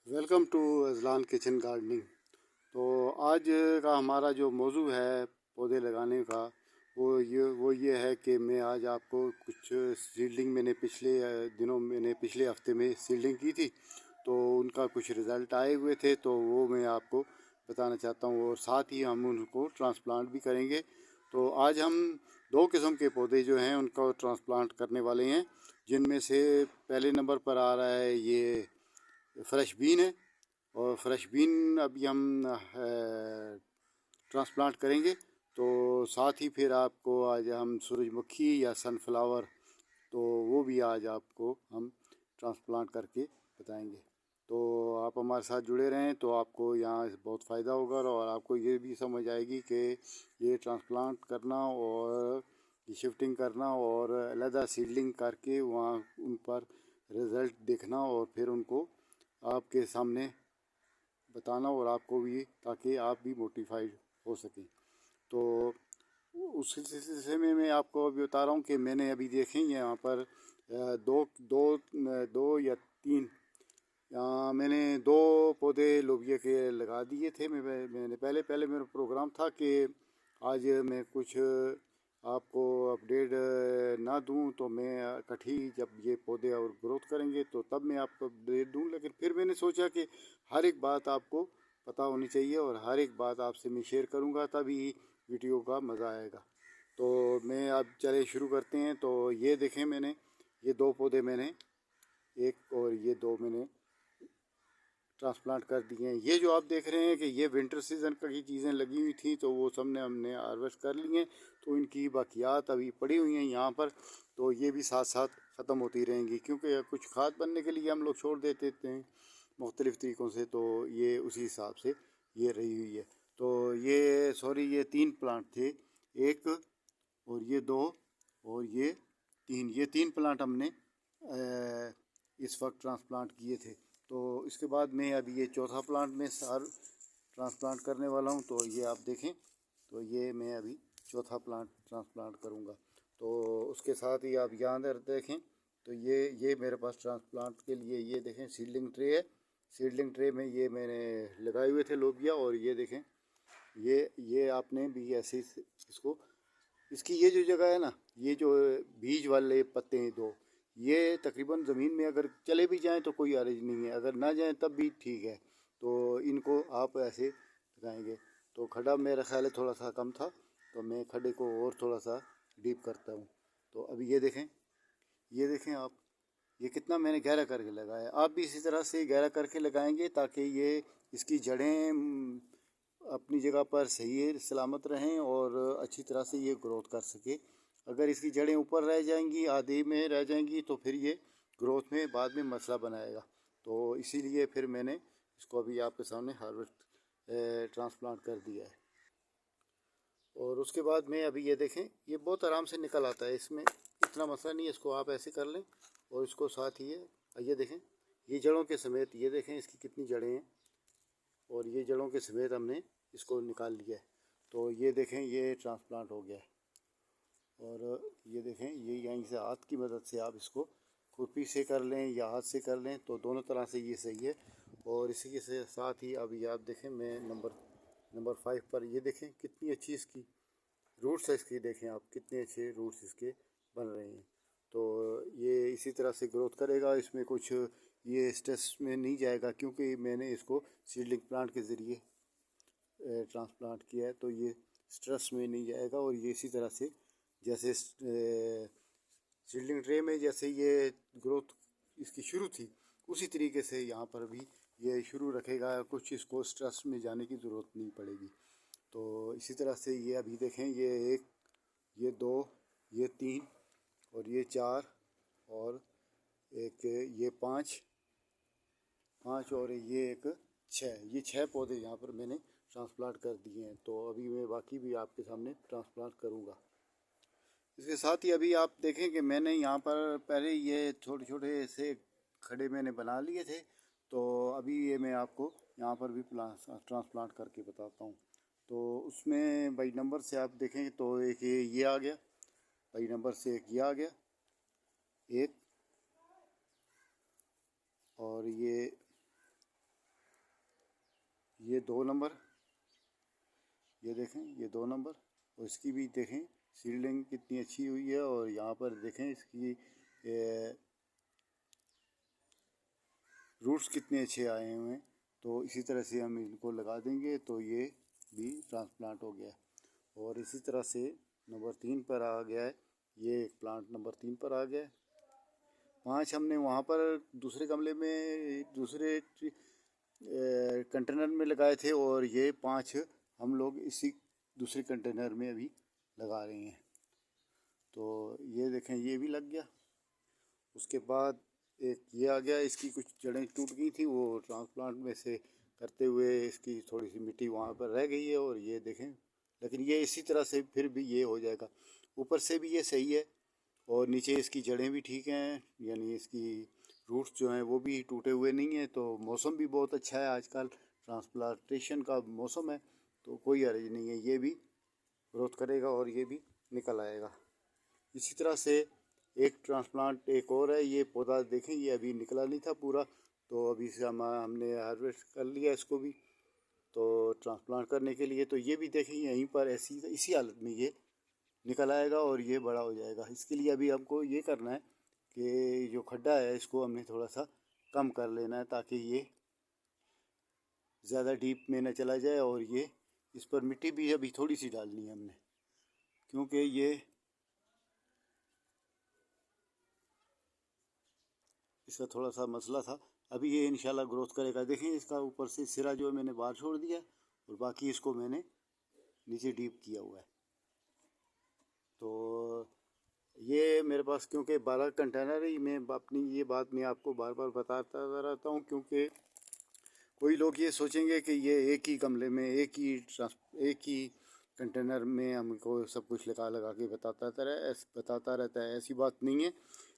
Welcome to Ajlan kitchen gardening. तो आज का हमारा जो मौजू है पौधे लगाने का वो ये है कि मैं आज आपको कुछ सीडलिंग मैंने पिछले हफ्ते में सीडलिंग की थी। तो उनका कुछ रिज़ल्ट आए हुए थे, तो वो मैं आपको बताना चाहता हूँ और साथ ही हम उनको ट्रांसप्लांट भी करेंगे। तो आज हम दो किस्म के पौधे जो हैं उनका ट्रांसप्लांट करने वाले हैं, जिनमें से पहले नंबर पर आ रहा है ये फ्रेश बीन है। और फ्रेश बीन अभी हम ट्रांसप्लांट करेंगे। तो साथ ही फिर आपको आज हम सूरजमुखी या सनफ्लावर, तो वो भी आज आपको हम ट्रांसप्लांट करके बताएंगे। तो आप हमारे साथ जुड़े रहें तो आपको यहाँ बहुत फ़ायदा होगा और आपको ये भी समझ आएगी कि ये ट्रांसप्लांट करना और ये शिफ्टिंग करना और अलहदा सीडलिंग करके वहाँ उन पर रिज़ल्ट देखना और फिर उनको आपके सामने बताना और आपको भी, ताकि आप भी मोटिफाइड हो सकें। तो उस सिलसिले में मैं आपको अभी बता रहा हूँ कि मैंने अभी देखें यहाँ पर दो दो दो या तीन, मैंने दो पौधे लोबिया के लगा दिए थे। मैंने पहले पहले मेरा प्रोग्राम था कि आज मैं कुछ आपको अपडेट ना दूं, तो मैं इकट्ठी जब ये पौधे और ग्रोथ करेंगे तो तब मैं आपको अपडेट दूं। लेकिन फिर मैंने सोचा कि हर एक बात आपको पता होनी चाहिए और हर एक बात आपसे मैं शेयर करूंगा, तभी वीडियो का मज़ा आएगा। तो मैं अब चले शुरू करते हैं। तो ये देखें, मैंने ये दो पौधे मैंने एक और ये दो मैंने ट्रांसप्लांट कर दिए हैं। ये जो आप देख रहे हैं कि ये विंटर सीजन की चीज़ें लगी हुई थी, तो वो सब ने हमने हार्वेस्ट कर ली हैं। तो इनकी बाकियात अभी पड़ी हुई हैं यहाँ पर। तो ये भी साथ साथ ख़त्म होती रहेंगी, क्योंकि कुछ खाद बनने के लिए हम लोग छोड़ देते थे मुख्तलिफ़ तरीक़ों से। तो ये उसी हिसाब से ये रही हुई है। तो ये तीन प्लांट थे, एक और ये दो और ये तीन प्लांट हमने इस वक्त ट्रांसप्लांट किए थे। तो इसके बाद मैं अभी ये चौथा प्लांट में सार ट्रांसप्लांट करने वाला हूँ। तो ये आप देखें, तो ये मैं अभी चौथा प्लांट ट्रांसप्लांट करूँगा। तो उसके साथ ही आप यहाँ अंदर देखें, तो ये मेरे पास ट्रांसप्लांट के लिए ये देखें सीडलिंग ट्रे है। सीडलिंग ट्रे में ये मैंने लगाए हुए थे लोबिया। और ये देखें, ये आपने भी ऐसे इसको, इसकी ये जो जगह है ना, ये जो बीज वाले पत्ते हैं दो, ये तकरीबन ज़मीन में अगर चले भी जाएं तो कोई हर्ज नहीं है, अगर ना जाएं तब भी ठीक है। तो इनको आप ऐसे लगाएंगे। तो खड्डा मेरा ख्याल है थोड़ा सा कम था, तो मैं खड्डे को और थोड़ा सा डीप करता हूँ। तो अभी ये देखें आप, ये कितना मैंने गहरा करके लगाया। आप भी इसी तरह से गहरा करके लगाएंगे, ताकि ये इसकी जड़ें अपनी जगह पर सही सलामत रहें और अच्छी तरह से ये ग्रोथ कर सके। अगर इसकी जड़ें ऊपर रह जाएंगी, आधे में रह जाएंगी, तो फिर ये ग्रोथ में बाद में मसला बनाएगा। तो इसीलिए फिर मैंने इसको अभी आपके सामने हार्वेस्ट ट्रांसप्लांट कर दिया है। और उसके बाद में अभी ये देखें, ये बहुत आराम से निकल आता है, इसमें इतना मसला नहीं है। इसको आप ऐसे कर लें और इसको साथ ही ये देखें, ये जड़ों के समेत, ये देखें इसकी कितनी जड़ें हैं, और ये जड़ों के समेत हमने इसको निकाल लिया है। तो ये देखें, ये ट्रांसप्लांट हो गया है। और ये देखें, ये यहीं से हाथ की मदद से आप इसको खुरपी से कर लें या हाथ से कर लें, तो दोनों तरह से ये सही है। और इसी के साथ ही अभी आप देखें, मैं नंबर 5 पर ये देखें कितनी अच्छी इसकी रूट्स है। इसकी देखें आप, कितने अच्छे रूट्स इसके बन रहे हैं। तो ये इसी तरह से ग्रोथ करेगा, इसमें कुछ ये स्ट्रेस में नहीं जाएगा, क्योंकि मैंने इसको सीडलिंग प्लांट के ज़रिए ट्रांसप्लांट किया है। तो ये स्ट्रेस में नहीं जाएगा। और ये इसी तरह से जैसे सीडलिंग ट्रे में जैसे ये ग्रोथ इसकी शुरू थी, उसी तरीके से यहाँ पर भी ये शुरू रखेगा। कुछ इसको स्ट्रेस में जाने की ज़रूरत नहीं पड़ेगी। तो इसी तरह से ये अभी देखें, ये एक, ये दो, ये तीन, और ये चार, और एक ये पाँच, और ये एक छः, ये छः पौधे यहाँ पर मैंने ट्रांसप्लांट कर दिए हैं। तो अभी मैं बाकी भी आपके सामने ट्रांसप्लांट करूँगा। इसके साथ ही अभी आप देखें कि मैंने यहाँ पर पहले ये छोटे छोटे से खड्डे मैंने बना लिए थे। तो अभी ये मैं आपको यहाँ पर भी ट्रांसप्लांट करके बताता हूँ। तो उसमें बाई नंबर से आप देखें तो एक ये आ गया, बाई नंबर से एक ये आ गया, एक, और ये 2 नंबर, ये देखें ये 2 नंबर, और इसकी भी देखें सीडलिंग कितनी अच्छी हुई है। और यहाँ पर देखें इसकी रूट्स कितने अच्छे आए हुए हैं। तो इसी तरह से हम इनको लगा देंगे तो ये भी ट्रांसप्लांट हो गया। और इसी तरह से नंबर 3 पर आ गया है, ये प्लांट नंबर 3 पर आ गया है। 5 हमने वहाँ पर दूसरे गमले में दूसरे कंटेनर में लगाए थे, और ये 5 हम लोग इसी दूसरे कंटेनर में अभी लगा रहे हैं। तो ये देखें ये भी लग गया। उसके बाद एक ये आ गया, इसकी कुछ जड़ें टूट गई थी, वो ट्रांसप्लांट में से करते हुए इसकी थोड़ी सी मिट्टी वहाँ पर रह गई है। और ये देखें, लेकिन ये इसी तरह से फिर भी ये हो जाएगा। ऊपर से भी ये सही है और नीचे इसकी जड़ें भी ठीक हैं, यानी इसकी रूट्स जो हैं वो भी टूटे हुए नहीं हैं। तो मौसम भी बहुत अच्छा है, आजकल ट्रांसप्लांटेशन का मौसम है, तो कोई हर्ज नहीं है, ये भी ग्रोथ करेगा और ये भी निकल आएगा। इसी तरह से एक ट्रांसप्लांट एक और है, ये पौधा देखें ये अभी निकला नहीं था पूरा, तो अभी से हमने हार्वेस्ट कर लिया इसको भी, तो ट्रांसप्लांट करने के लिए। तो ये भी देखें यहीं पर ऐसी इसी हालत में ये निकल आएगा और ये बड़ा हो जाएगा। इसके लिए अभी हमको ये करना है कि जो खड्डा है इसको हमने थोड़ा सा कम कर लेना है, ताकि ये ज़्यादा डीप में न चला जाए। और ये इस पर मिट्टी भी अभी थोड़ी सी डालनी है हमने, क्योंकि ये इसका थोड़ा सा मसला था। अभी ये इंशाल्लाह ग्रोथ करेगा। देखें इसका ऊपर से सिरा जो है मैंने बाहर छोड़ दिया, और बाकी इसको मैंने नीचे डीप किया हुआ है। तो ये मेरे पास क्योंकि 12 कंटेनर ही, मैं अपनी ये बात मैं आपको बार बार बताता रहता हूँ, क्योंकि कोई लोग ये सोचेंगे कि ये एक ही गमले में एक ही कंटेनर में हमको सब कुछ लगा लगा के बताता रहता है। ऐसी बात नहीं है।